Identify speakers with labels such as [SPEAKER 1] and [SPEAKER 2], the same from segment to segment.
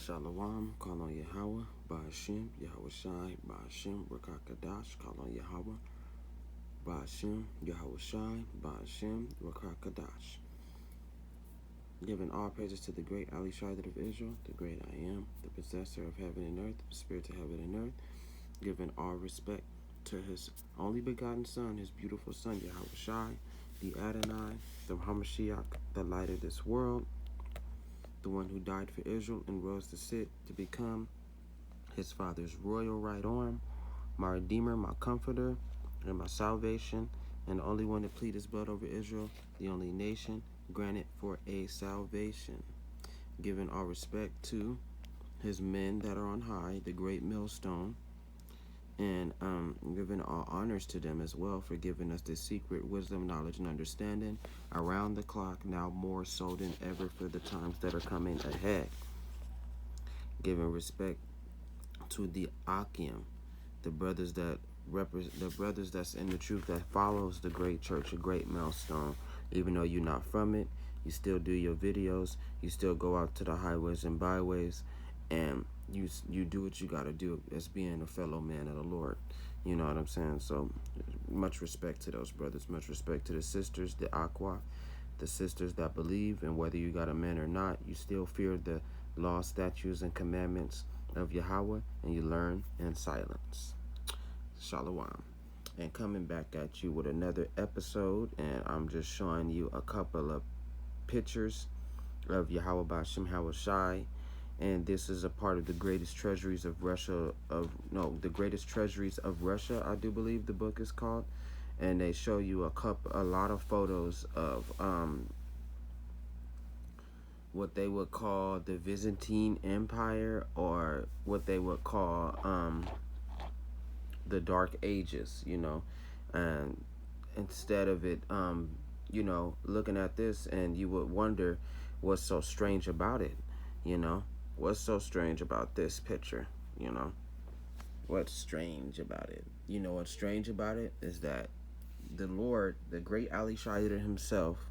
[SPEAKER 1] Shalom, call on Yahweh, Ba'ashem, Yahweh Shai, Ba'ashem, Rakakadash, call on Yahweh, Ba'ashem, Yahweh Shai, Ba'ashem, Rakakadash. Giving all praises to the great Ali Shaidat of Israel, the great I am, the possessor of heaven and earth, the spirit of heaven and earth. Giving all respect to his only begotten son, his beautiful son, Yahweh Shai, the Adonai, the Hamashiach, the light of this world, the one who died for Israel and rose to sit to become his father's royal right arm, my redeemer, my comforter, and my salvation, and the only one to plead his blood over Israel, the only nation granted for a salvation. Giving all respect to his men that are on high, the great millstone, and giving all honors to them as well for giving us the secret wisdom, knowledge, and understanding around the clock, now more so than ever for the times that are coming ahead. Giving respect to the Akim, the brothers that the brothers that's in the truth, that follows the great church, a great millstone. Even though you're not from it, you still do your videos, you still go out to the highways and byways, and you do what you got to do as being a fellow man of the Lord. You know what I'm saying? So much respect to those brothers, much respect to the sisters, the Aqua, the sisters that believe, and whether you got a man or not, you still fear the law, statutes, and commandments of Yahweh, and you learn in silence. Shalom. And coming back at you with another episode, and I'm just showing you a couple of pictures of Yahweh Ba'ashem Yahweh Shai, and this is a part of the greatest treasuries of Russia, the greatest treasuries of Russia, I do believe the book is called, and they show you a lot of photos of what they would call the Byzantine Empire, or what they would call the Dark Ages, and instead of it, looking at this, and you would wonder what's so strange about it, what's so strange about this picture, what's strange about it. What's strange about it is that the Lord, the great Ali Shaidat himself,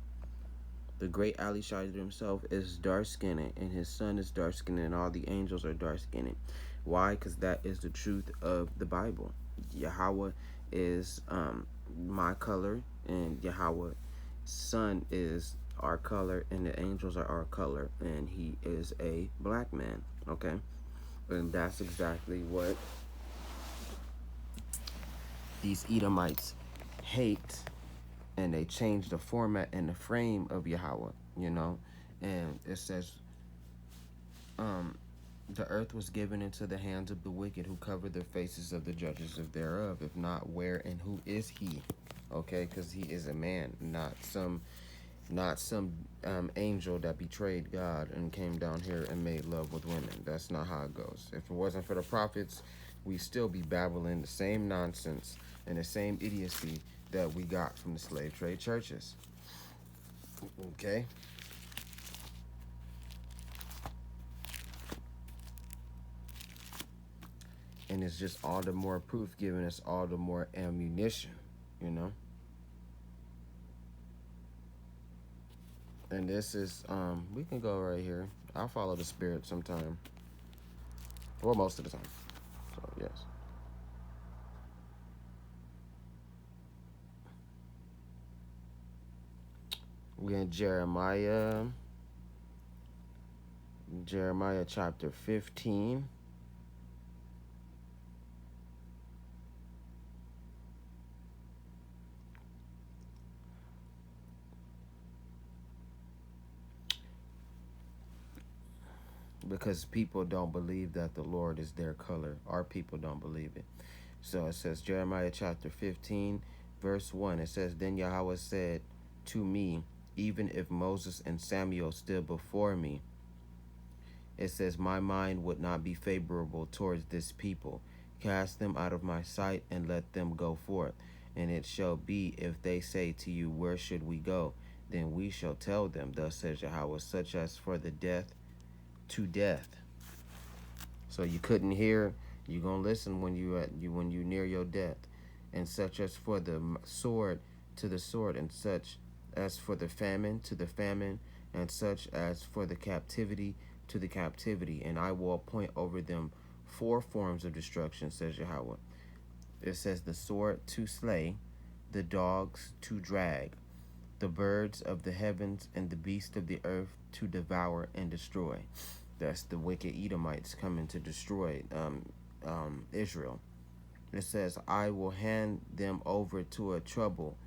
[SPEAKER 1] is dark-skinned, and his son is dark-skinned, and all the angels are dark-skinned. Why? Because that is the truth of the Bible. Yahweh is my color, and Yahweh's son is our color, and the angels are our color, and he is a black man, okay? And that's exactly what these Edomites hate, and they change the format and the frame of Yahweh, and it says, the earth was given into the hands of the wicked, who covered the faces of the judges of thereof. If not, where and who is he? Okay, because he is a man, not some angel that betrayed God and came down here and made love with women. That's not how it goes. If it wasn't for the prophets, we'd still be babbling the same nonsense and the same idiocy that we got from the slave trade churches. Okay? And it's just all the more proof, giving us all the more ammunition, And this is, we can go right here. I'll follow the spirit sometime. Well, most of the time. So, yes. We're in Jeremiah chapter 15. Because people don't believe that the Lord is their color. Our people don't believe it. So it says, Jeremiah chapter 15, verse 1. It says, Then Yahweh said to me, even if Moses and Samuel stood before me, it says, my mind would not be favorable towards this people. Cast them out of my sight and let them go forth. And it shall be, if they say to you, where should we go? Then we shall tell them, thus says Yahweh, such as for the death to death. So you couldn't hear, you're going to listen when you near your death. And such as for the sword to the sword, and such as for the famine to the famine, and such as for the captivity to the captivity, and I will appoint over them 4 forms of destruction, says Yahweh. It says the sword to slay, the dogs to drag, the birds of the heavens and the beasts of the earth to devour and destroy. That's the wicked Edomites coming to destroy Israel. It says, I will hand them over to a trouble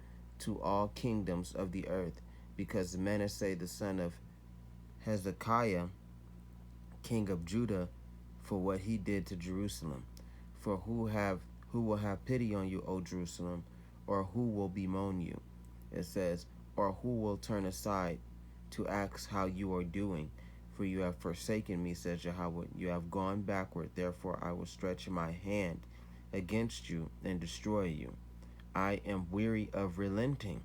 [SPEAKER 1] to all kingdoms of the earth, because Manasseh the son of Hezekiah, king of Judah, for what he did to Jerusalem. For who will have pity on you, O Jerusalem, or who will bemoan you? It says, or who will turn aside to ask how you are doing? For you have forsaken me, says Yahweh. You have gone backward. Therefore I will stretch my hand against you and destroy you. I am weary of relenting,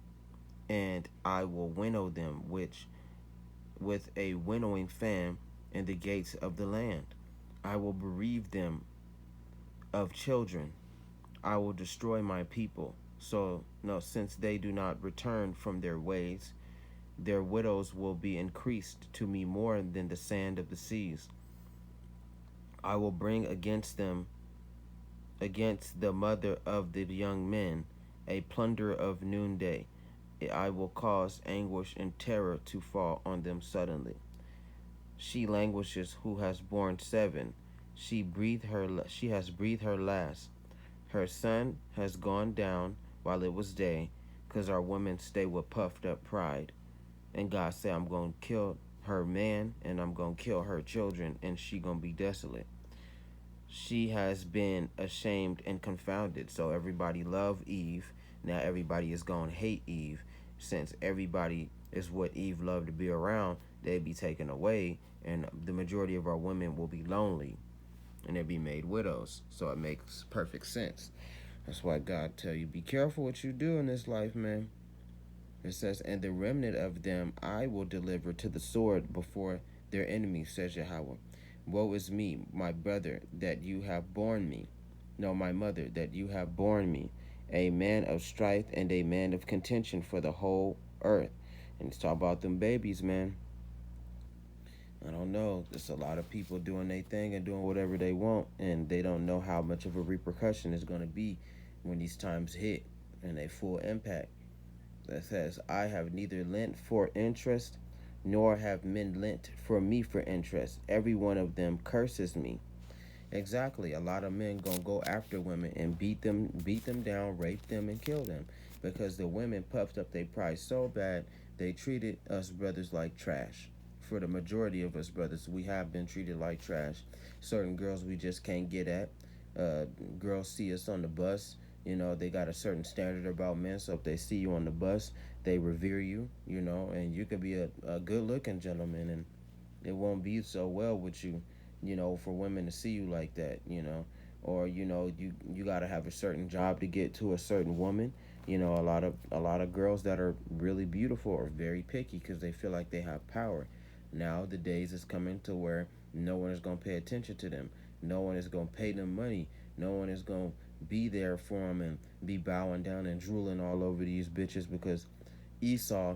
[SPEAKER 1] and I will winnow them with a winnowing fan in the gates of the land. I will bereave them of children. I will destroy my people. So, no, since they do not return from their ways, their widows will be increased to me more than the sand of the seas. I will bring against them, against the mother of the young men, a plunder of noonday. I will cause anguish and terror to fall on them suddenly. She languishes who has borne 7. She has breathed her last. Her sun has gone down while it was day, because our women stay with puffed up pride. And God said, I'm going to kill her man, and I'm going to kill her children, and she going to be desolate. She has been ashamed and confounded. So everybody loved Eve. Now everybody is going to hate Eve. Since everybody is what Eve loved to be around, they'd be taken away, and the majority of our women will be lonely, and they'll be made widows. So it makes perfect sense. That's why God tell you, be careful what you do in this life, man. It says, and the remnant of them I will deliver to the sword before their enemies, says Yahweh. Woe is me, my brother, that you have borne me. No, my mother, that you have borne me, a man of strife and a man of contention for the whole earth. And it's talking about them babies, man. I don't know. There's a lot of people doing their thing and doing whatever they want, and they don't know how much of a repercussion it's going to be when these times hit and they full impact. That says, I have neither lent for interest, nor have men lent for me for interest. Every one of them curses me. Exactly. A lot of men gonna go after women and beat them down, rape them, and kill them, because the women puffed up their pride so bad they treated us brothers like trash. For the majority of us brothers, we have been treated like trash. Certain girls we just can't get at. Girls see us on the bus. You know, they got a certain standard about men, so if they see you on the bus, they revere you, you know, and you could be a good-looking gentleman, and it won't be so well with you, you know, for women to see you like that, you know. Or, you know, you got to have a certain job to get to a certain woman. You know, a lot of girls that are really beautiful are very picky because they feel like they have power. Now the days is coming to where no one is going to pay attention to them. No one is going to pay them money. No one is going to be there for them and be bowing down and drooling all over these bitches, because Esau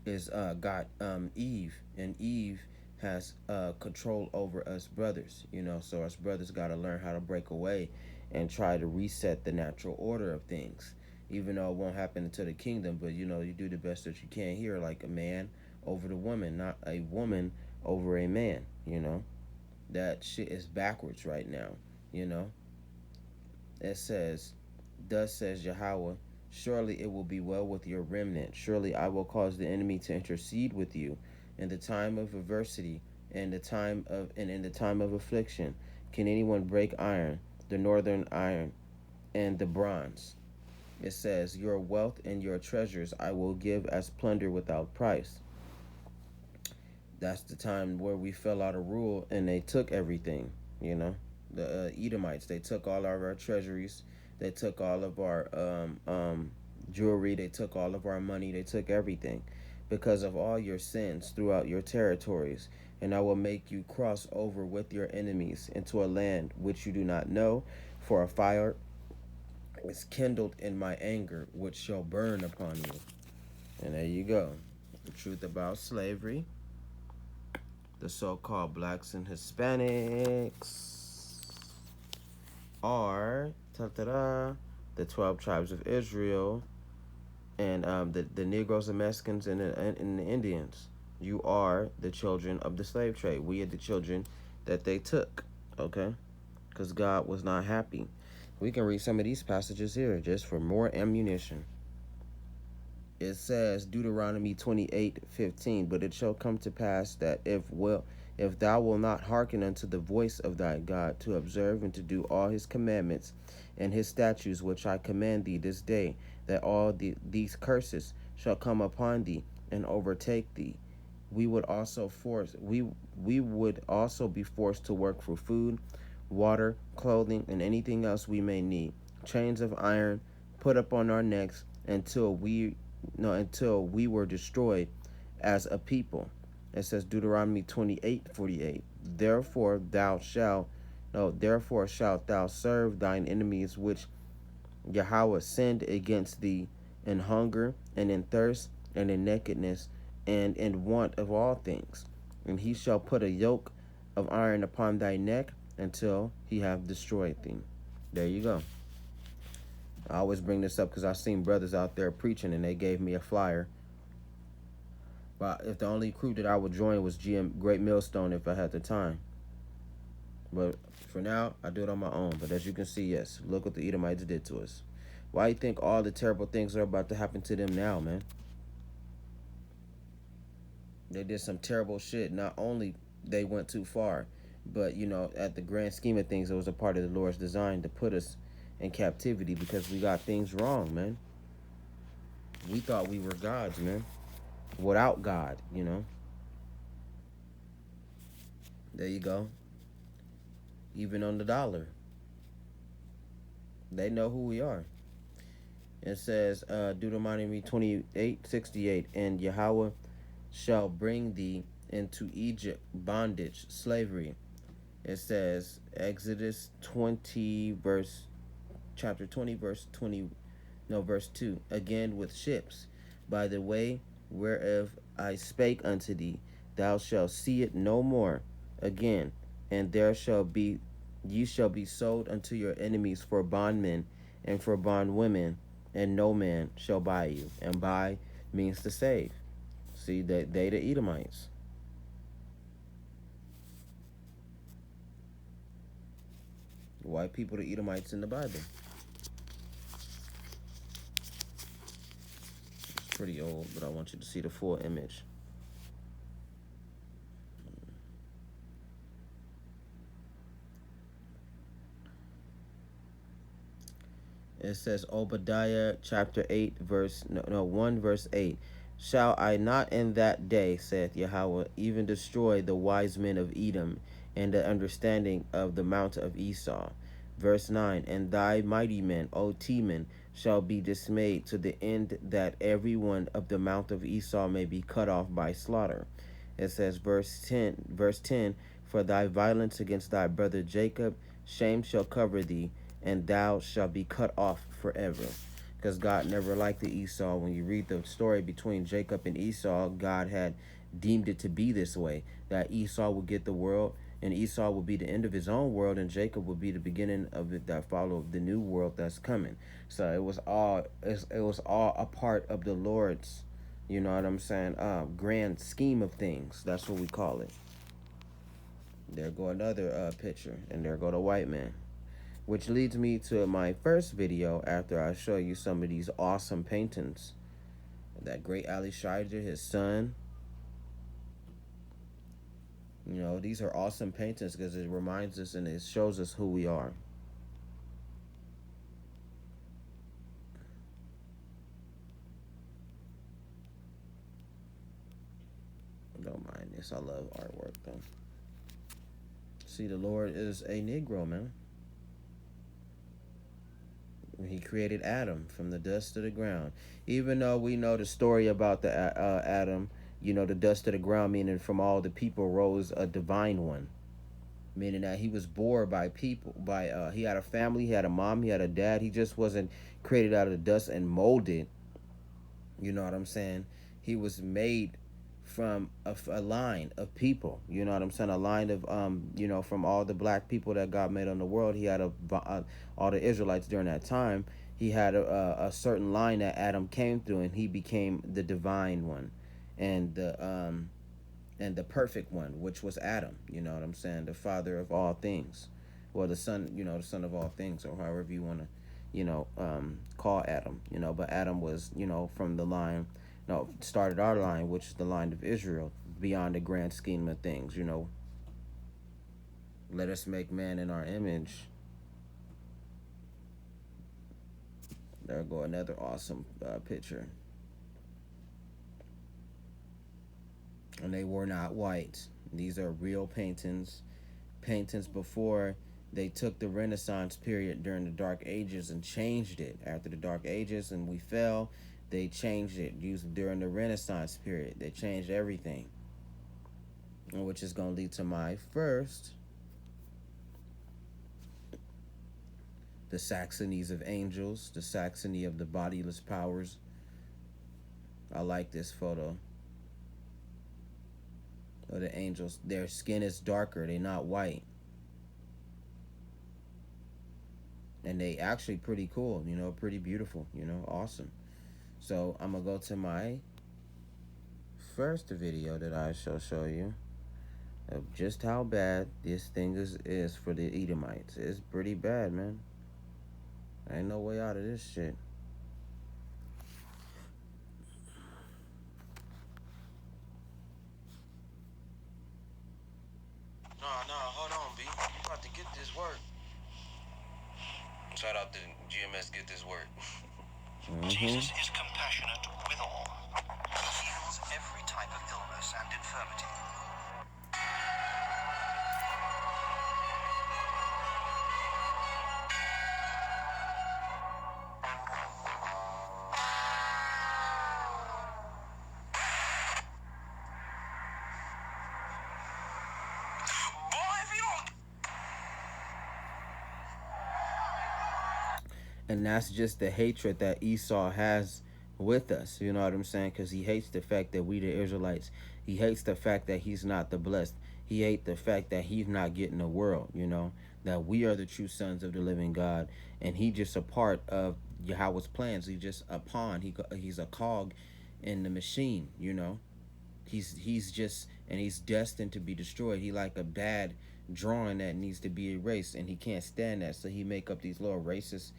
[SPEAKER 1] is got Eve, and Eve has control over us brothers, you know. So us brothers got to learn how to break away and try to reset the natural order of things, even though it won't happen into the kingdom. But you know, you do the best that you can here, like a man over the woman, not a woman over a man. You know, that shit is backwards right now, you know. It says, thus says Yahweh, surely it will be well with your remnant. Surely I will cause the enemy to intercede with you in the time of adversity and in the time of affliction. Can anyone break iron, the northern iron, and the bronze? It says, your wealth and your treasures I will give as plunder without price. That's the time where we fell out of rule and they took everything, you know. The Edomites, they took all of our treasuries, they took all of our jewelry, they took all of our money, they took everything because of all your sins throughout your territories. And I will make you cross over with your enemies into a land which you do not know, for a fire is kindled in my anger, which shall burn upon you. And there you go. The truth about slavery. the so-called blacks and Hispanics are the 12 tribes of Israel, and the Negroes, the Mexicans, and the Indians. You are the children of the slave trade. We are the children that they took, okay? Because God was not happy. We can read some of these passages here just for more ammunition. It says, Deuteronomy 28:15, but it shall come to pass that if thou wilt not hearken unto the voice of thy God, to observe and to do all his commandments and his statutes which I command thee this day, that all these curses shall come upon thee and overtake thee. We would also be forced to work for food, water, clothing, and anything else we may need. Chains of iron put up on our necks until we were destroyed as a people. It says Deuteronomy 28:48. Therefore shalt thou serve thine enemies which Yahweh send against thee in hunger and in thirst and in nakedness and in want of all things. And he shall put a yoke of iron upon thy neck until he have destroyed thee. There you go. I always bring this up because I've seen brothers out there preaching and they gave me a flyer. But if the only crew that I would join was Great Millstone if I had the time. But for now, I do it on my own. But as you can see, yes, look what the Edomites did to us. Why do you think all the terrible things are about to happen to them now, man? They did some terrible shit. Not only they went too far, but, at the grand scheme of things, it was a part of the Lord's design to put us in captivity because we got things wrong, man. We thought we were gods, man. Without God, There you go. Even on the dollar. They know who we are. It says, Deuteronomy 28:68, and Yahweh shall bring thee into Egypt bondage, slavery. It says, Exodus 20, chapter 20, verse 2. Again with ships, by the way whereof I spake unto thee, thou shalt see it no more again, and ye shall be sold unto your enemies for bondmen and for bondwomen, and no man shall buy you. And buy means to save. See, that they the Edomites. White people, the Edomites in the Bible. It's pretty old, but I want you to see the full image. It says Obadiah chapter 8 1 verse 8. Shall I not in that day, saith Yahweh, even destroy the wise men of Edom and the understanding of the mount of Esau? Verse 9. And thy mighty men, O Teman, shall be dismayed to the end that every one of the mount of Esau may be cut off by slaughter. It says verse 10, for thy violence against thy brother Jacob, shame shall cover thee, and thou shalt be cut off forever. Because God never liked the Esau. When you read the story between Jacob and Esau, God had deemed it to be this way, that Esau would get the world, and Esau would be the end of his own world, and Jacob would be the beginning of it that followed the new world that's coming. So it was all a part of the Lord's, you know what I'm saying, grand scheme of things. That's what we call it. There go another picture, and there go the white man. Which leads me to my first video after I show you some of these awesome paintings. That great Ali Schreider, his son. These are awesome paintings because it reminds us and it shows us who we are. Don't mind this. I love artwork, though. See, the Lord is a Negro, man. He created Adam from the dust of the ground. Even though we know the story about the Adam, the dust of the ground, meaning from all the people rose a divine one. Meaning that he was born by people, he had a family, he had a mom, he had a dad. He just wasn't created out of the dust and molded. You know what I'm saying? He was made
[SPEAKER 2] from a line of people. You know what I'm saying? A line of from all the black people that God made on the world. He had all the Israelites during that time. He had a certain line that Adam came through, and he became the divine one, and the perfect one, which was Adam. You know what I'm saying? The father of all things, or the son. The son of all things, or however you want to, call Adam. But Adam was, from the line, no, started our line, which is the line of Israel, beyond the grand scheme of things. Let us make man in our image. There go another awesome picture. And they were not white. These are real paintings. Paintings before they took the Renaissance period during the Dark Ages and changed it. After the Dark Ages and we fell, they changed it. Used during the Renaissance period. They changed everything. Which is going to lead to my first, the Saxonies of angels, the Saxony of the bodiless powers. I like this photo of the angels. Their skin is darker, they're not white. And they actually pretty cool, pretty beautiful, awesome. So I'm gonna go to my first video that I shall show you of just how bad this thing is for the Edomites. It's pretty bad, man. Ain't no way out of this shit. No, hold on, B. You about to get this work. Shout out to GMS, get this work.
[SPEAKER 3] Jesus is compassionate with all. He heals every type of illness and infirmity.
[SPEAKER 2] And that's just the hatred that Esau has with us. You know what I'm saying? Because he hates the fact that we, the Israelites, he hates the fact that he's not the blessed. He hates the fact that he's not getting the world, that we are the true sons of the living God. And he just a part of Yahweh's plans. He's just a pawn. He's a cog in the machine, He's just, and he's destined to be destroyed. He like a bad drawing that needs to be erased, and he can't stand that. So he make up these little racist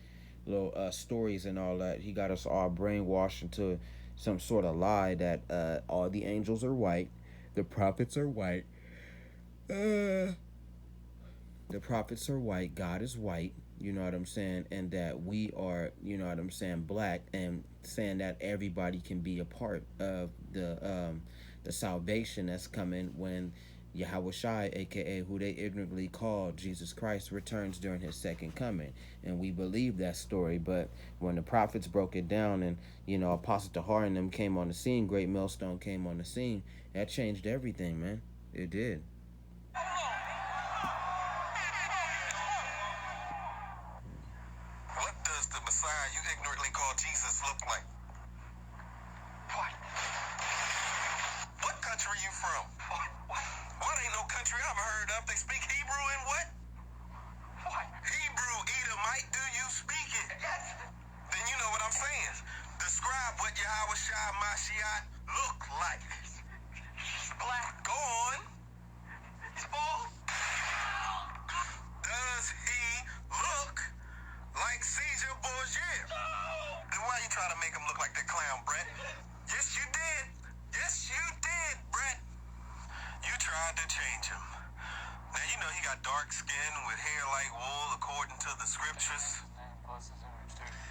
[SPEAKER 2] little stories and all that. He got us all brainwashed into some sort of lie that all the angels are white, the prophets are white, the prophets are white, God is white, you know what I'm saying, and that we are, black, and saying that everybody can be a part of the salvation that's coming when Yahweh Shai, aka who they ignorantly call Jesus Christ, returns during his second coming. And we believe that story, but when the prophets broke it down and, Apostle Tahar and them came on the scene, Great Millstone came on the scene, that changed everything, man. It did.
[SPEAKER 3] What does the Messiah you ignorantly call Jesus look like? What? What country are you from? What ain't no country I've heard of. They speak Hebrew and what? What? Hebrew, Edomite, do you speak it? Yes. Then you know what I'm saying. Describe what Yahweh Shai Mashiach look like. He's black. Go on. He's bald. Does he look like Caesar Borgia? No. Then why you trying to make him look like that clown, Brett? Yes, you did. Yes, you did, Brett. You tried to change him. Now, you know he got dark skin with hair like wool, according to the scriptures.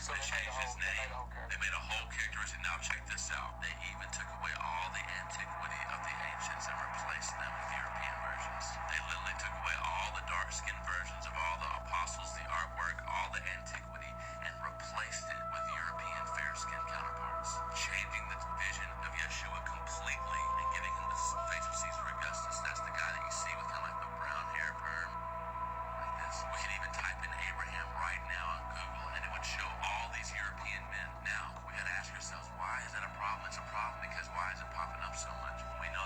[SPEAKER 4] So they changed his name. They made a whole characteristic. Now check this out. They even took away all the antiquity of the ancients and replaced them with European versions. They literally took away all the dark-skinned versions of all the apostles, the artwork, all the antiquity, and replaced it with European fair-skinned counterparts, changing the vision of Yeshua completely and giving him the face of Caesar Augustus. That's the guy that you see with kind of like the brown hair perm. We could even type in Abraham right now on Google and it would show all these European men. Now, we gotta ask ourselves, why is that a problem? It's a problem because why is it popping up so much? We know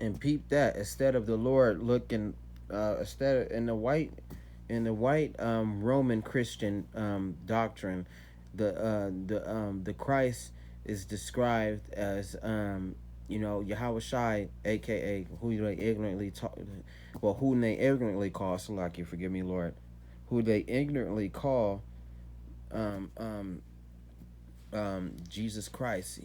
[SPEAKER 2] And peep that, instead of the Lord looking, instead of, in the white Roman Christian doctrine, the Christ is described as Yahweh Shai, aka who they ignorantly call Salaki, forgive me, Lord, who they ignorantly call um, um, Jesus Christ.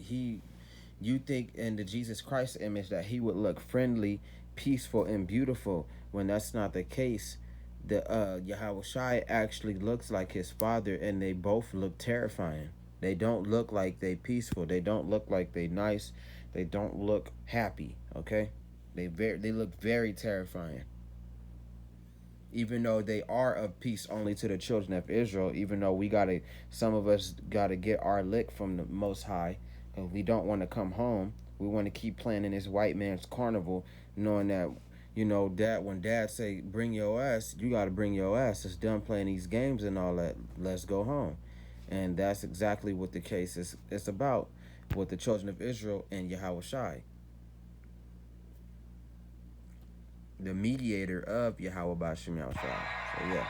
[SPEAKER 2] You think in the Jesus Christ image that he would look friendly, peaceful, and beautiful, when that's not the case. The Yahweh Shai actually looks like his father, and they both look terrifying. They don't look like they peaceful. They don't look like they nice. They don't look happy. Okay, they look very terrifying. Even though they are of peace only to the children of Israel, even though some of us gotta get our lick from the Most High, and we don't want to come home. We want to keep playing in this white man's carnival, knowing that, Dad, when Dad say bring your ass, you gotta bring your ass. It's done playing these games and all that. Let's go home, and that's exactly what the case is. It's about with the children of Israel and Yahweh Shai, the mediator of Yahweh Bashim Yahushai. So yeah.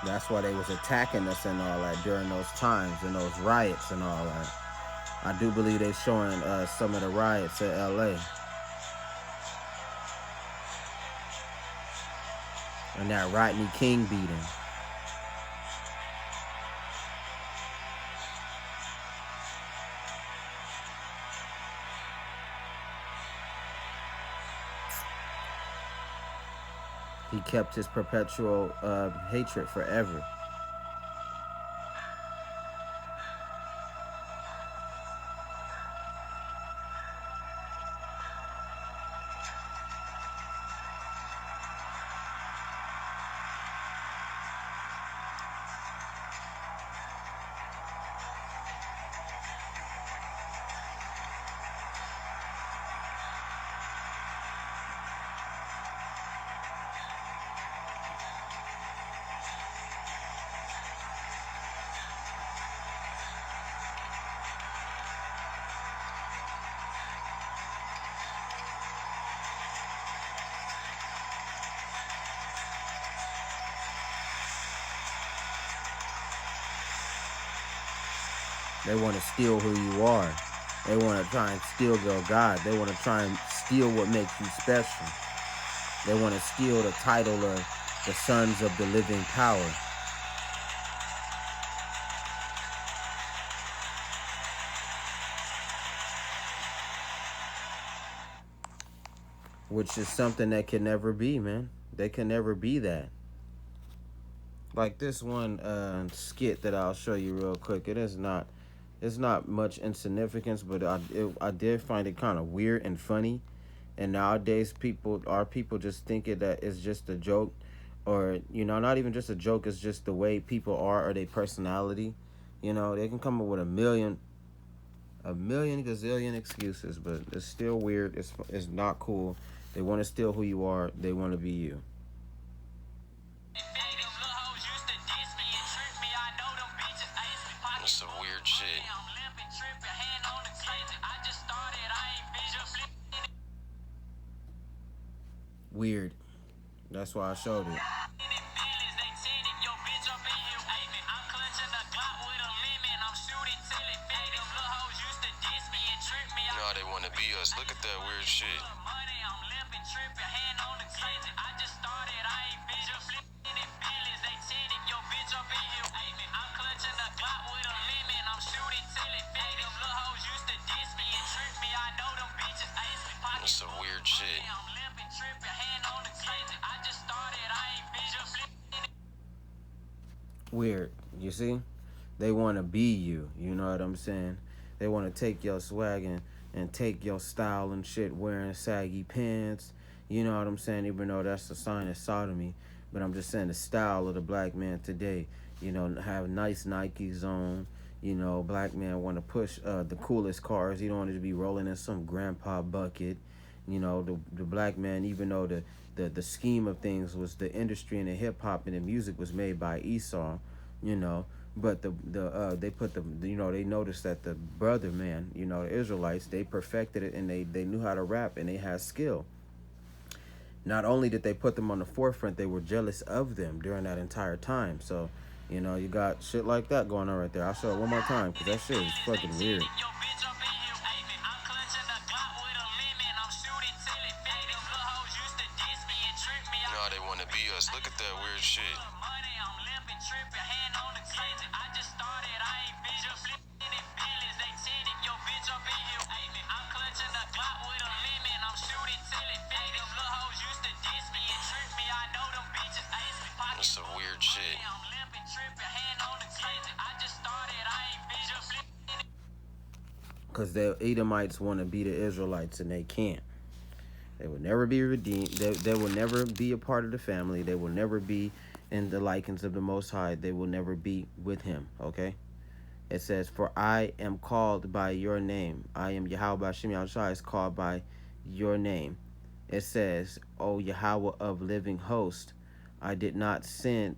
[SPEAKER 2] That's why they was attacking us and all that during those times and those riots and all that. I do believe they showing some of the riots in LA. And that Rodney King beating. He kept his perpetual hatred forever. They want to steal who you are. They want to try and steal your God. They want to try and steal what makes you special. They want to steal the title of the sons of the living power. Which is something that can never be, man. They can never be that. Like this one skit that I'll show you real quick. It's not much insignificance, but I did find it kind of weird and funny. And nowadays people just thinking that it's just a joke, or not even just a joke. It's just the way people are or their personality. They can come up with a million gazillion excuses, but it's still weird. It's not cool. They want to steal who you are. They want to be you.
[SPEAKER 3] That's some weird shit.
[SPEAKER 2] Weird. That's why I showed it.
[SPEAKER 3] Nah, they want to be us. Look at that weird shit.
[SPEAKER 2] weird. You see? They want to be you. You know what I'm saying? They want to take your swag and take your style and shit, wearing saggy pants. You know what I'm saying? Even though that's a sign of sodomy. But I'm just saying the style of the black man today. You know, have nice Nikes on. You know, black man want to push the coolest cars. He don't want to be rolling in some grandpa bucket. You know, the black man, even though the scheme of things was the industry and the hip hop and the music was made by Esau, you know, but they put you know, they noticed that the brother man, you know, the Israelites, they perfected it and they knew how to rap and they had skill. Not only did they put them on the forefront, they were jealous of them during that entire time. So, you know, you got shit like that going on right there. I'll show it one more time because that shit is fucking weird.
[SPEAKER 3] They want to be us. Look at that weird shit. That's some weird shit.
[SPEAKER 2] Because the Edomites want to be the Israelites and they can't. They will never be redeemed. They will never be a part of the family. They will never be in the likings of the Most High. They will never be with him, okay? It says, for I am called by your name. I am Yahweh Hashem Yahushua is called by your name. It says, O Yahweh of living host, I did not sit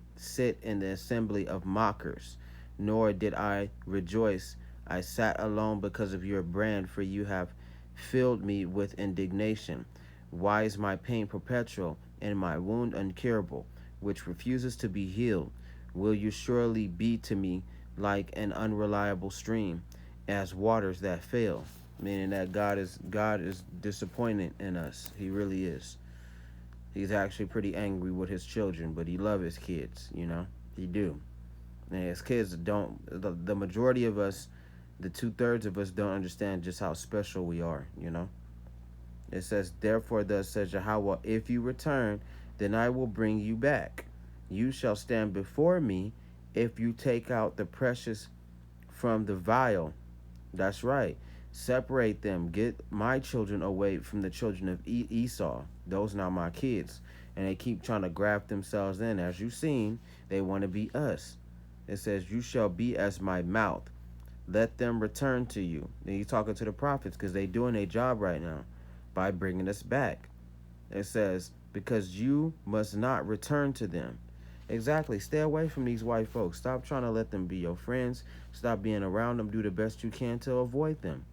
[SPEAKER 2] in the assembly of mockers, nor did I rejoice. I sat alone because of your brand, for you have filled me with indignation. Why is my pain perpetual and my wound incurable, which refuses to be healed? Will you surely be to me like an unreliable stream, as waters that fail? Meaning that God is disappointed in us. He really is. He's actually pretty angry with his children, but he loves his kids, you know? He do. And his kids don't, the majority of us, the 2/3 of us don't understand just how special we are, you know? It says, therefore thus says Yahweh, if you return, then I will bring you back. You shall stand before me if you take out the precious from the vile. That's right. Separate them. Get my children away from the children of Esau. Those not my kids. And they keep trying to graft themselves in. As you've seen, they want to be us. It says, you shall be as my mouth. Let them return to you. Then he's talking to the prophets because they're doing their job right now by bringing us back. It says, because you must not return to them. Exactly. Stay away from these white folks. Stop trying to let them be your friends. Stop being around them. Do the best you can to avoid them.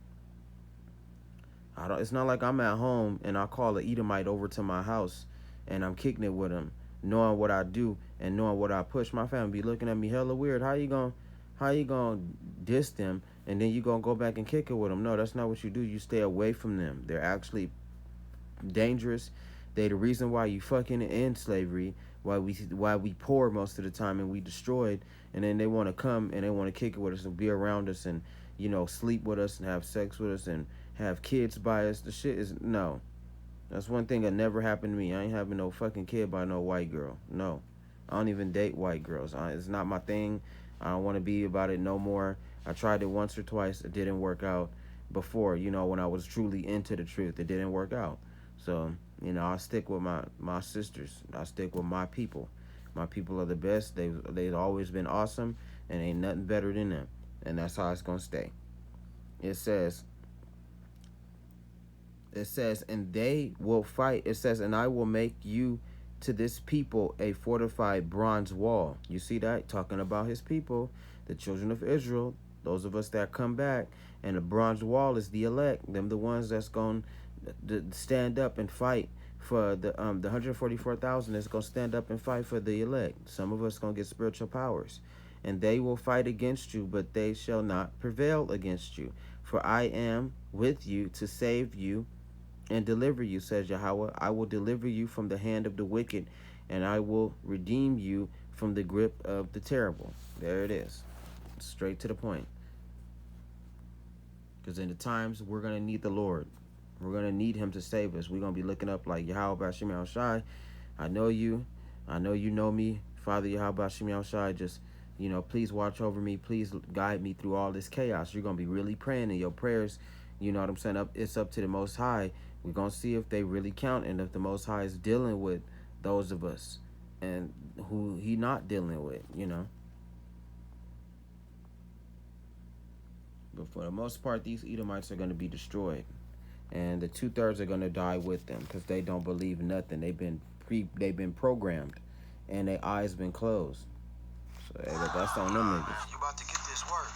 [SPEAKER 2] It's not like I'm at home and I call an Edomite over to my house and I'm kicking it with him, knowing what I do and knowing what I push. My family be looking at me hella weird. How you gonna diss them and then you gonna go back and kick it with them? No, that's not what you do. You stay away from them. They're actually dangerous. They the reason why you fucking in slavery, why we poor most of the time and we destroyed, and then they want to come and they want to kick it with us and be around us and, you know, sleep with us and have sex with us and have kids by us. The shit is, no. That's one thing that never happened to me. I ain't having no fucking kid by no white girl. No. I don't even date white girls. It's not my thing. I don't want to be about it no more. I tried it once or twice. It didn't work out. Before, you know, when I was truly into the truth, it didn't work out. So, you know, I stick with my sisters. I stick with my people. My people are the best. They've always been awesome, and ain't nothing better than them. And that's how it's going to stay. It says, and they will fight. It says, and I will make you to this people a fortified bronze wall. You see that? Talking about his people, the children of Israel, those of us that come back. And the bronze wall is the elect. Them the ones that's going to stand up and fight for the 144,000 that's going to stand up and fight for the elect. Some of us going to get spiritual powers. And they will fight against you, but they shall not prevail against you. For I am with you to save you and deliver you, says Yahweh. I will deliver you from the hand of the wicked, and I will redeem you from the grip of the terrible. There it is. Straight to the point. Because in the times we're going to need the Lord. We're going to need him to save us. We're going to be looking up like Yahweh Hashem Yahushai. I know you. I know you know me. Father Yahweh Hashem Yahushai, just You know, please watch over me. Please guide me through all this chaos. You're going to be really praying in your prayers. You know what I'm saying? It's up to the Most High. We're going to see if they really count and if the Most High is dealing with those of us and who he not dealing with, you know. But for the most part, these Edomites are going to be destroyed. And the 2/3 are going to die with them because they don't believe nothing. They've been programmed and their eyes been closed. So hey, but that's on them niggas.
[SPEAKER 3] You about to get this work.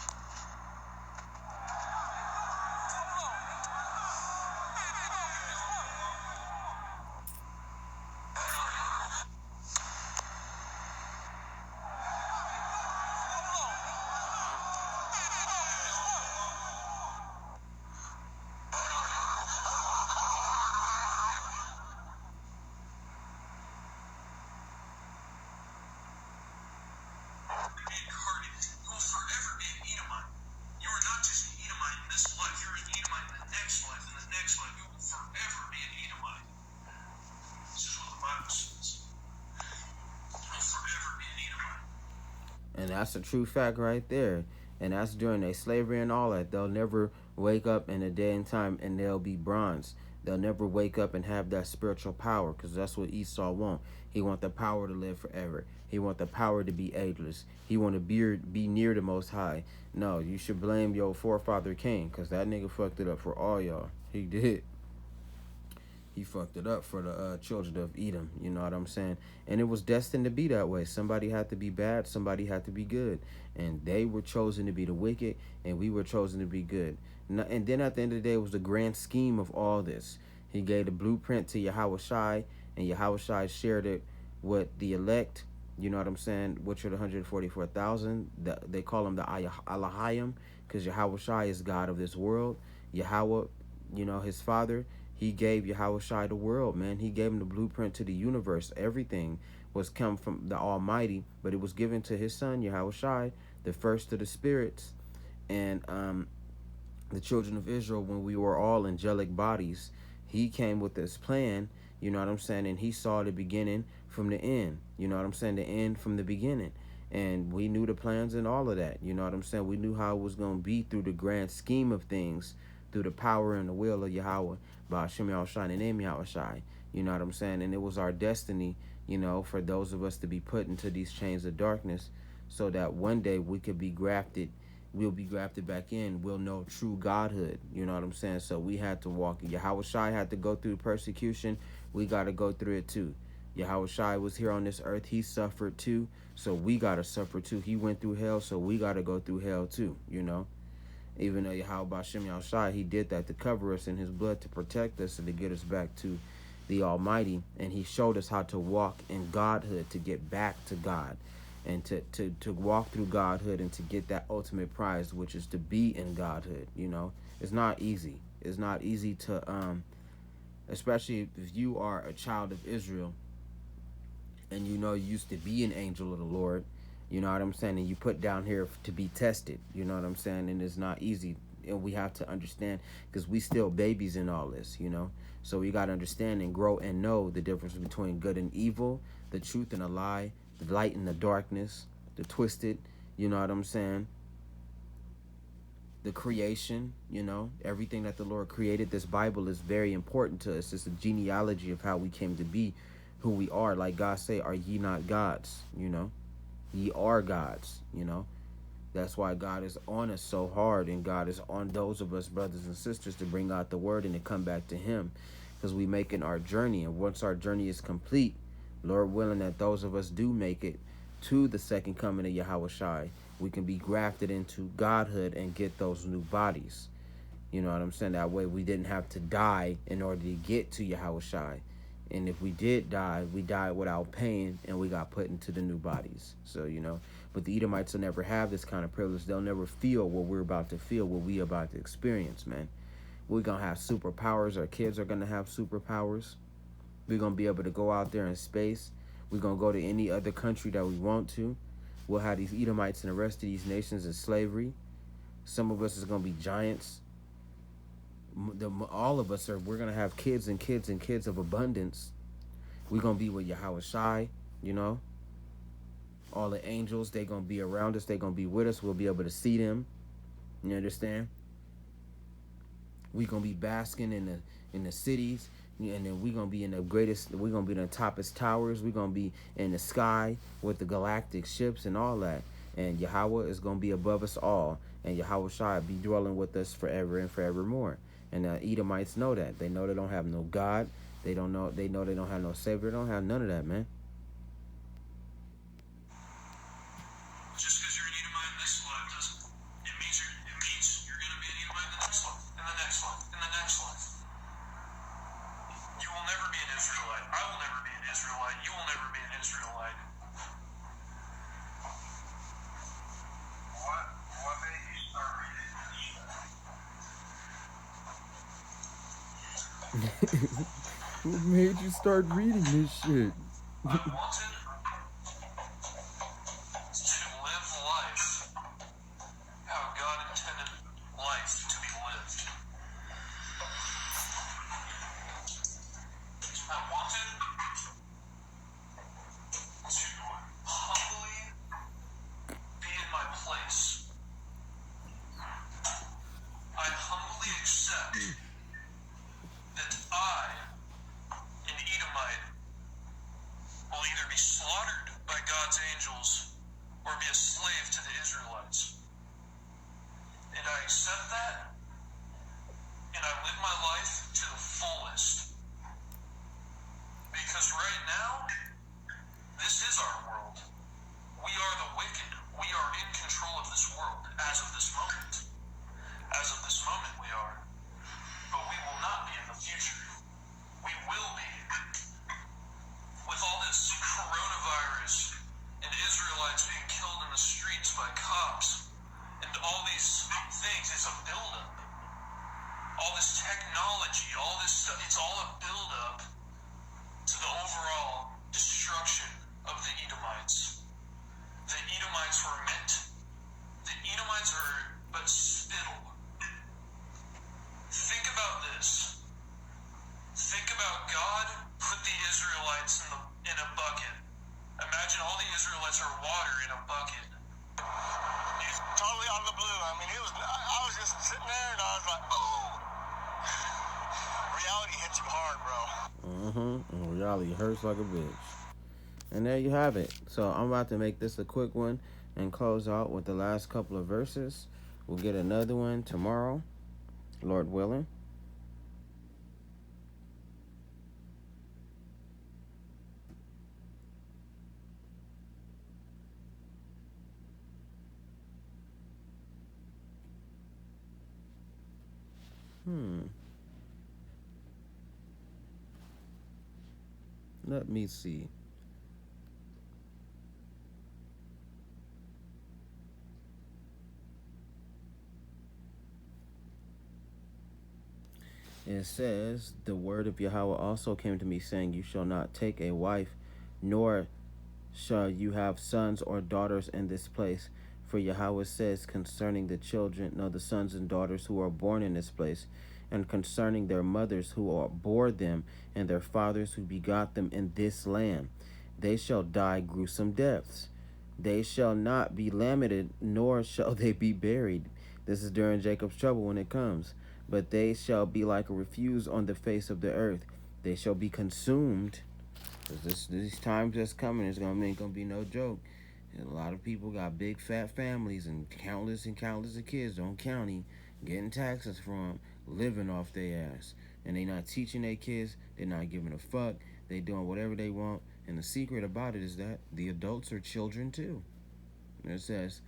[SPEAKER 2] And that's a true fact right there. And that's during their slavery and all that. They'll never wake up in a day and time and they'll be bronze. They'll never wake up and have that spiritual power because that's what Esau want. He want the power to live forever. He want the power to be ageless. He want to be near the Most High. No, you should blame your forefather Cain because that nigga fucked it up for all y'all. He did. He fucked it up for the children of Edom, you know what I'm saying? And it was destined to be that way. Somebody had to be bad, somebody had to be good. And they were chosen to be the wicked, and we were chosen to be good. And then at the end of the day, it was the grand scheme of all this. He gave the blueprint to Yahushai, and Yahushai shared it with the elect, you know what I'm saying, which are the 144,000. They call them the Alahayim, because Yahushai is God of this world. Yahweh, you know, his father, he gave Yahushai the world, man. He gave him the blueprint to the universe. Everything was come from the Almighty, but it was given to his son, Yahushai, the first of the spirits. And the children of Israel, when we were all angelic bodies, he came with this plan, you know what I'm saying? And he saw the beginning from the end, you know what I'm saying? The end from the beginning. And we knew the plans and all of that, you know what I'm saying? We knew how it was going to be through the grand scheme of things, through the power and the will of Yahweh, by Hashem Yahushai and the name Yahushai, you know what I'm saying? And it was our destiny, you know, for those of us to be put into these chains of darkness so that one day we could be grafted, we'll be grafted back in, we'll know true godhood, you know what I'm saying? So we had to walk, Yahushai had to go through persecution, we got to go through it too. Yahushai was here on this earth, he suffered too, so we got to suffer too. He went through hell, so we got to go through hell too, you know? Even though Yahweh Bashem Yahushai, he did that to cover us in his blood, to protect us and to get us back to the Almighty. And he showed us how to walk in godhood, to get back to God. And to walk through godhood and to get that ultimate prize, which is to be in godhood, you know. It's not easy. It's not easy to, especially if you are a child of Israel and you know you used to be an angel of the Lord. You know what I'm saying? And you put down here to be tested. You know what I'm saying? And it's not easy. And we have to understand, because we still babies in all this, you know? So we got to understand and grow and know the difference between good and evil, the truth and a lie, the light and the darkness, the twisted, you know what I'm saying? The creation, you know, everything that the Lord created. This Bible is very important to us. It's a genealogy of how we came to be who we are. Like God say, are ye not gods, you know? Ye are gods, you know. That's why God is on us so hard, and God is on those of us, brothers and sisters, to bring out the word and to come back to him, because we making our journey. And once our journey is complete, Lord willing that those of us do make it to the second coming of Yahushai, we can be grafted into godhood and get those new bodies. You know what I'm saying? That way we didn't have to die in order to get to Yahushai. And if we did die, we died without pain, and we got put into the new bodies. So, you know, but the Edomites will never have this kind of privilege. They'll never feel what we're about to feel, what we about to experience, man. We're going to have superpowers. Our kids are going to have superpowers. We're going to be able to go out there in space. We're going to go to any other country that we want to. We'll have these Edomites and the rest of these nations in slavery. Some of us is going to be giants. All of us we're going to have kids and kids and kids of abundance. We're going to be with Yahushai, you know. All the angels, they're going to be around us. They're going to be with us. We'll be able to see them. You understand? We going to be basking in the cities. And then we going to be in the greatest, we going to be in the toppest towers. We going to be in the sky with the galactic ships and all that. And Yahweh is going to be above us all. And Yahweh shall be dwelling with us forever and forevermore. And the Edomites know that. They know they don't have no God. They know they don't have no Savior. They don't have none of that, man.
[SPEAKER 4] Just because you're an Edomite in this life doesn't it means you're going to be an Edomite in the next life, in the next life, in the next life. You will never be an Israelite. I will never be an Israelite. You will never be an Israelite.
[SPEAKER 3] What made you start reading this?
[SPEAKER 2] Who made you start reading this shit?
[SPEAKER 4] I wanted to live life how God intended life to be lived. I wanted to humbly be in my place. I humbly accept that I, an Edomite, will either be slaughtered by God's angels or be a slave to the Israelites. And I accept that, and I live my life to the fullest. Because right now, this is our world. We are the wicked. We are in control of this world as of this moment. As of this moment, we are. But we will not be in the future. We will be. With all this coronavirus and Israelites being killed in the streets by cops and all these things, it's a buildup. All this technology, all this stuff, it's all a buildup to the overall destruction of the Edomites. The Edomites were the Edomites are but spittle. Think about this. Think about God put the Israelites in a bucket. Imagine all the Israelites are water in a bucket.
[SPEAKER 3] Totally out of the blue. I mean, I was just sitting there and I was like, oh. Reality hits you hard, bro.
[SPEAKER 2] And reality hurts like a bitch. And there you have it. So I'm about to make this a quick one and close out with the last couple of verses. We'll get another one tomorrow, Lord willing. Let me see. It says, the word of Yahweh also came to me, saying, you shall not take a wife, nor shall you have sons or daughters in this place. For Yahweh says concerning the children, no, the sons and daughters who are born in this place, and concerning their mothers who bore them, and their fathers who begot them in this land, they shall die gruesome deaths. They shall not be lamented, nor shall they be buried. This is during Jacob's trouble when it comes. But they shall be like a refuse on the face of the earth. They shall be consumed. These times that's coming, it's gonna be no joke. And a lot of people got big fat families and countless of kids on county getting taxes from, living off their ass. And they not teaching their kids, they're not giving a fuck, they doing whatever they want. And the secret about it is that the adults are children too. And it says,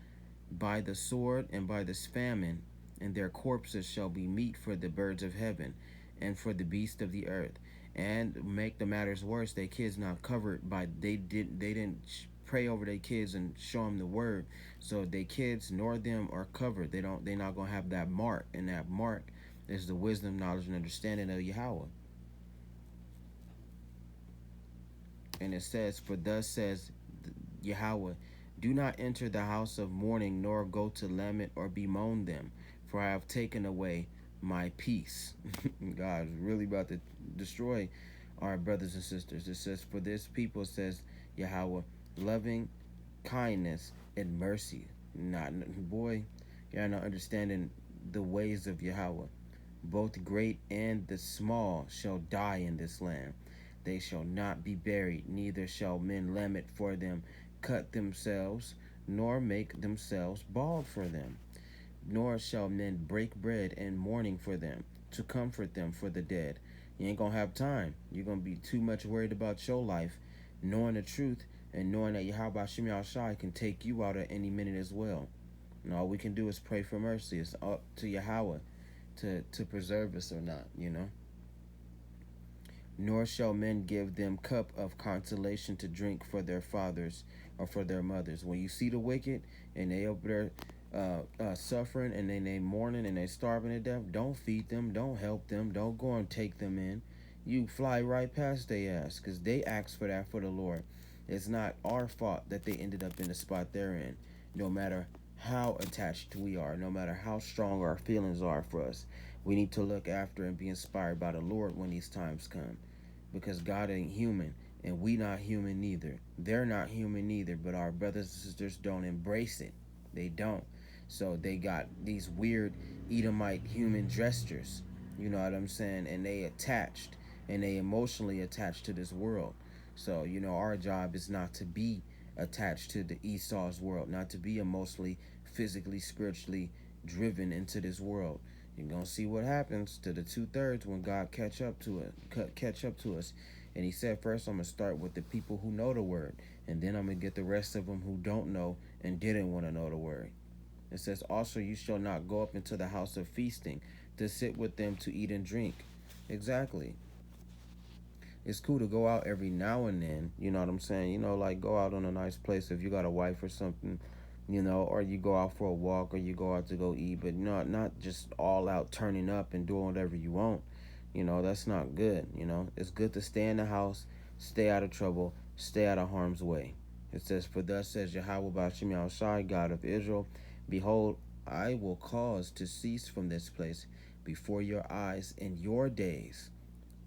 [SPEAKER 2] by the sword and by this famine, and their corpses shall be meat for the birds of heaven and for the beasts of the earth. And make the matters worse, their kids not covered by, they didn't pray over their kids and show them the word. So their kids nor them are covered. They're not gonna have that mark, and that mark is the wisdom, knowledge, and understanding of Yahweh. And it says, for thus says Yahweh, do not enter the house of mourning, nor go to lament or bemoan them, for I have taken away my peace. God is really about to destroy our brothers and sisters. It says, for this people, says Yahweh, loving kindness and mercy. Not boy, you're not understanding the ways of Yahweh. Both great and the small shall die in this land. They shall not be buried, neither shall men lament for them, cut themselves, nor make themselves bald for them. Nor shall men break bread in mourning for them, to comfort them for the dead. You ain't gonna have time. You're gonna be too much worried about your life, knowing the truth, and knowing that Yahweh Shem Shai can take you out at any minute as well. And all we can do is pray for mercy. It's up to Yahweh to preserve us or not, Nor shall men give them cup of consolation to drink for their fathers or for their mothers. When you see the wicked and they up there suffering and then they mourning and they starving to death, don't feed them, don't help them, don't go and take them in. You fly right past their ass because they asked for that for the Lord. It's not our fault that they ended up in the spot they're in, no matter how attached we are, no matter how strong our feelings are for us. We need to look after and be inspired by the Lord when these times come, because God ain't human and we not human neither. They're not human neither, but our brothers and sisters don't embrace it. They don't. So they got these weird Edomite human gestures, you know what I'm saying? And they attached and they emotionally attached to this world. So, our job is not to be attached to the Esau's world, not to be emotionally, physically, spiritually driven into this world. You're gonna see what happens to the 2/3 when God catch up to us. And he said, first I'm gonna start with the people who know the word, and then I'm gonna get the rest of them who don't know and didn't want to know the word. It says, also you shall not go up into the house of feasting to sit with them to eat and drink. Exactly. It's cool to go out every now and then, you know what I'm saying? Like go out on a nice place if you got a wife or something, or you go out for a walk or you go out to go eat, but not just all out turning up and doing whatever you want. That's not good. It's good to stay in the house, stay out of trouble, stay out of harm's way. It says, for thus says Yahweh Ba'Shem Shai, God of Israel, behold, I will cause to cease from this place before your eyes in your days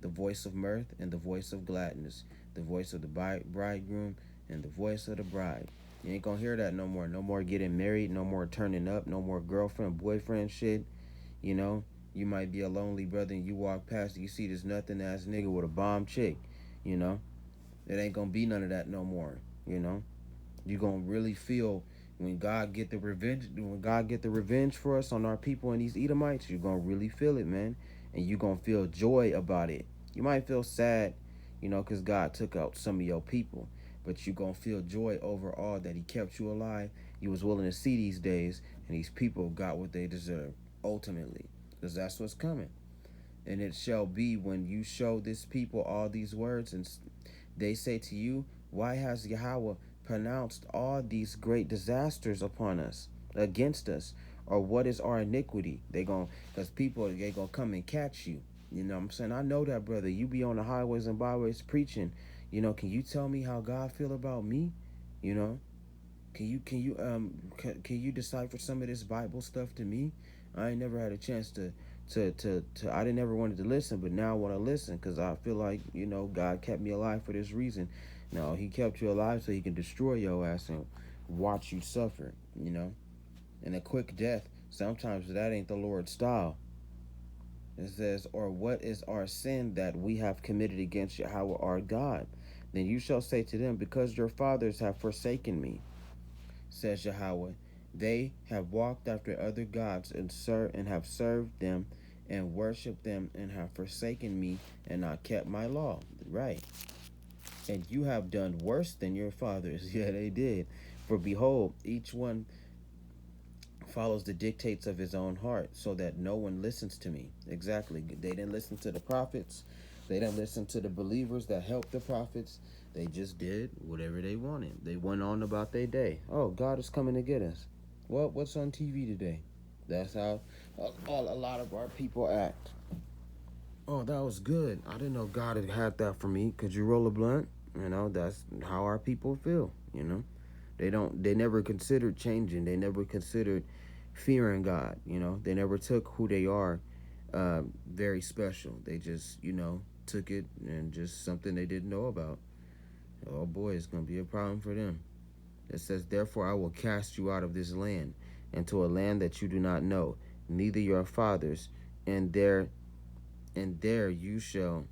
[SPEAKER 2] the voice of mirth and the voice of gladness, the voice of the bridegroom and the voice of the bride. You ain't gonna hear that no more. No more getting married, no more turning up, no more girlfriend, boyfriend shit. You might be a lonely brother and you walk past, you see this nothing ass nigga with a bomb chick. It ain't gonna be none of that no more. You gonna really feel when God get the revenge for us on our people and these Edomites, you're gonna really feel it, man. And you're gonna feel joy about it. You might feel sad, because God took out some of your people, but you're gonna feel joy overall that he kept you alive. You was willing to see these days, and these people got what they deserve ultimately, because that's what's coming. And it shall be when you show this people all these words, and they say to you, why has Yahweh pronounced all these great disasters upon us, against us, or what is our iniquity? Because people, they gonna come and catch you. You know what I'm saying? I know that, brother. You be on the highways and byways preaching. Can you tell me how God feel about me? Can you decipher some of this Bible stuff to me? I ain't never had a chance to I didn't ever wanted to listen, but now I want to listen because I feel like, God kept me alive for this reason. No, he kept you alive so he can destroy your ass and watch you suffer, And a quick death, sometimes that ain't the Lord's style. It says, or what is our sin that we have committed against Yahweh our God? Then you shall say to them, because your fathers have forsaken me, says Yahweh. They have walked after other gods and have served them and worshipped them and have forsaken me and not kept my law. Right. And you have done worse than your fathers. Yeah, they did. For behold, each one follows the dictates of his own heart, so that no one listens to me. Exactly. They didn't listen to the prophets. They didn't listen to the believers that helped the prophets. They just did whatever they wanted. They went on about their day. Oh, God is coming to get us. Well, what's on TV today? That's how a lot of our people act. Oh, that was good. I didn't know God had that for me. Could you roll a blunt? That's how our people feel, They never considered changing. They never considered fearing God, They never took who they are very special. They just, took it and just something they didn't know about. Oh boy, it's going to be a problem for them. It says, therefore I will cast you out of this land, into a land that you do not know, neither your fathers, and there you shall,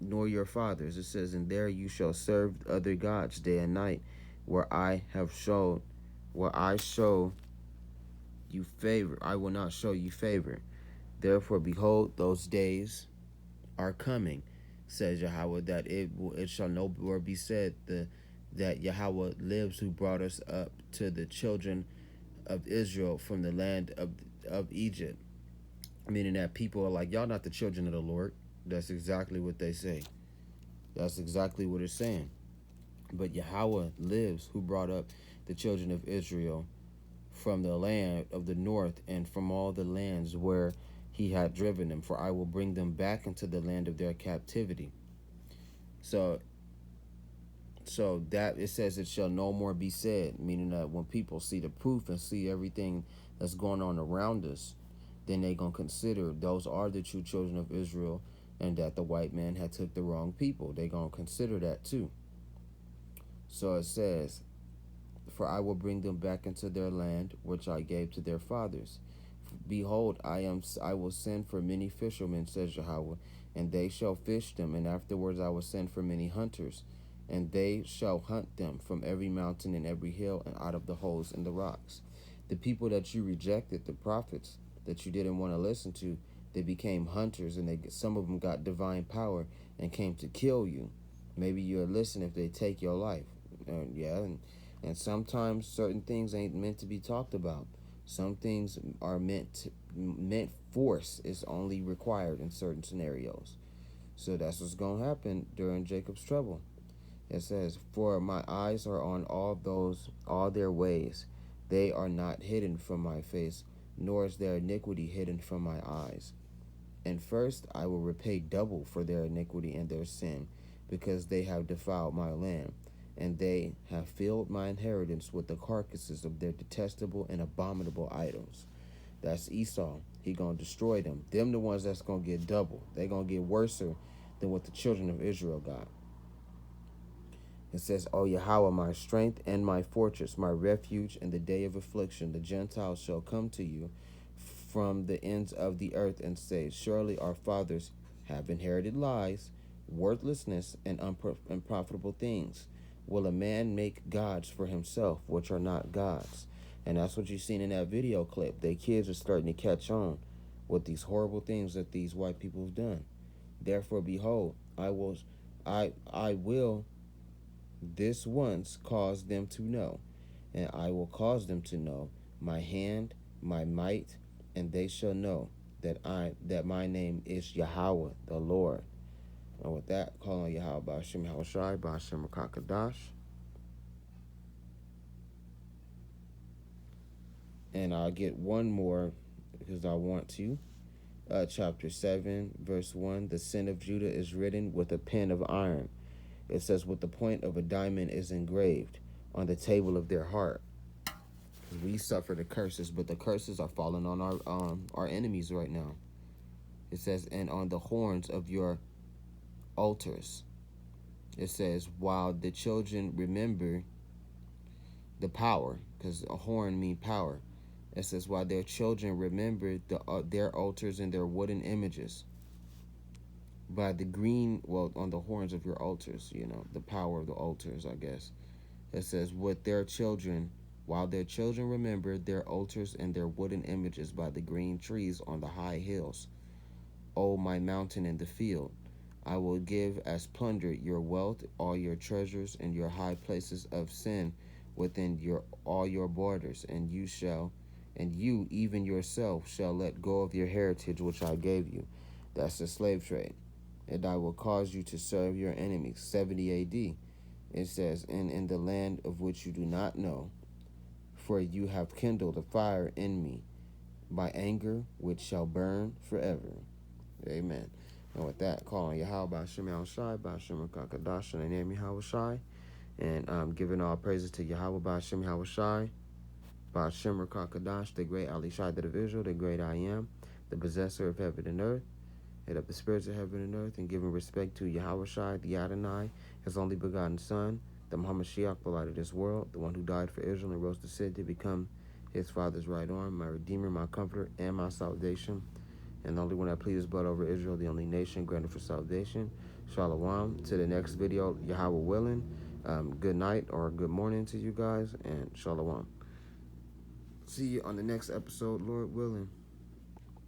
[SPEAKER 2] nor your fathers. It says, and there you shall serve other gods day and night, where I show you favor. I will not show you favor. Therefore, behold, those days are coming, says Yahweh, that it shall no more be said that Yahweh lives, who brought us up to the children of Israel from the land of Egypt. Meaning that people are like, y'all not the children of the Lord. That's exactly what they say. That's exactly what it's saying. But Yahweh lives, who brought up the children of Israel from the land of the north and from all the lands where he had driven them, for I will bring them back into the land of their captivity. So that it says it shall no more be said, meaning that when people see the proof and see everything that's going on around us, then they gonna consider those are the true children of Israel, and that the white man had took the wrong people. They gonna consider that too. So it says, for I will bring them back into their land, which I gave to their fathers. Behold, I will send for many fishermen, says Yahweh, and they shall fish them, and afterwards I will send for many hunters, and they shall hunt them from every mountain and every hill and out of the holes in the rocks. The people that you rejected, the prophets that you didn't want to listen to, they became hunters, and some of them got divine power and came to kill you. Maybe you'll listen if they take your life. And sometimes certain things ain't meant to be talked about. Some things are meant force is only required in certain scenarios. So that's what's going to happen during Jacob's trouble. It says, for my eyes are on all their ways. They are not hidden from my face, nor is their iniquity hidden from my eyes. And first I will repay double for their iniquity and their sin, because they have defiled my land, and they have filled my inheritance with the carcasses of their detestable and abominable idols. That's Esau. He gonna destroy them. Them the ones that's gonna get double. They gonna get worse than what the children of Israel got. It says, O Yahweh, my strength and my fortress, my refuge in the day of affliction, the Gentiles shall come to you from the ends of the earth and say, surely our fathers have inherited lies, worthlessness, and unprofitable things. Will a man make gods for himself, which are not gods? And that's what you've seen in that video clip. Their kids are starting to catch on with these horrible things that these white people have done. Therefore, behold, I will this once cause them to know, and I will cause them to know my hand, my might, and they shall know that my name is Yahweh, the Lord. And with that, call on Yahweh Ba'ashem Yahweh Shai, Ba'ashem Rakakadash. And I'll get one more because I want to. Chapter 7, verse 1. The sin of Judah is written with a pen of iron. It says, with the point of a diamond is engraved on the table of their heart. We suffer the curses, but the curses are falling on our enemies right now. It says, and on the horns of your altars. It says, while the children remember the power, because a horn means power. It says, while their children remember their altars and their wooden images. By the green, on the horns of your altars, the power of the altars, I guess. It says, with their children, while their children remember their altars and their wooden images by the green trees on the high hills. O my mountain in the field, I will give as plunder your wealth, all your treasures, and your high places of sin within all your borders, and you even yourself shall let go of your heritage which I gave you. That's the slave trade. And I will cause you to serve your enemies. 70 AD. It says, and in the land of which you do not know, for you have kindled a fire in me, my anger which shall burn forever. Amen. And with that, call on Yahweh Ba'ashem Yahweh Shai, Ba'ashem Rakakadash, and the name Yahweh Shai. And giving all praises to Yahweh Ba'ashem Yahweh Shai, Ba'ashem Rakakadash, the great Ali Shaddai of Israel, the great I Am, the possessor of heaven and earth, head up the spirits of heaven and earth, and giving respect to Yahweh Shai, the Adonai, his only begotten Son,
[SPEAKER 1] the Muhammad Shiach, the light of this world, the one who died for Israel and rose to sit to become his Father's right arm, my Redeemer, my Comforter, and my salvation, and the only one that pleads his blood over Israel, the only nation granted for salvation. Shalom. To the next video, Yahweh willing. Good night or good morning to you guys, and shalom. See you on the next episode, Lord willing.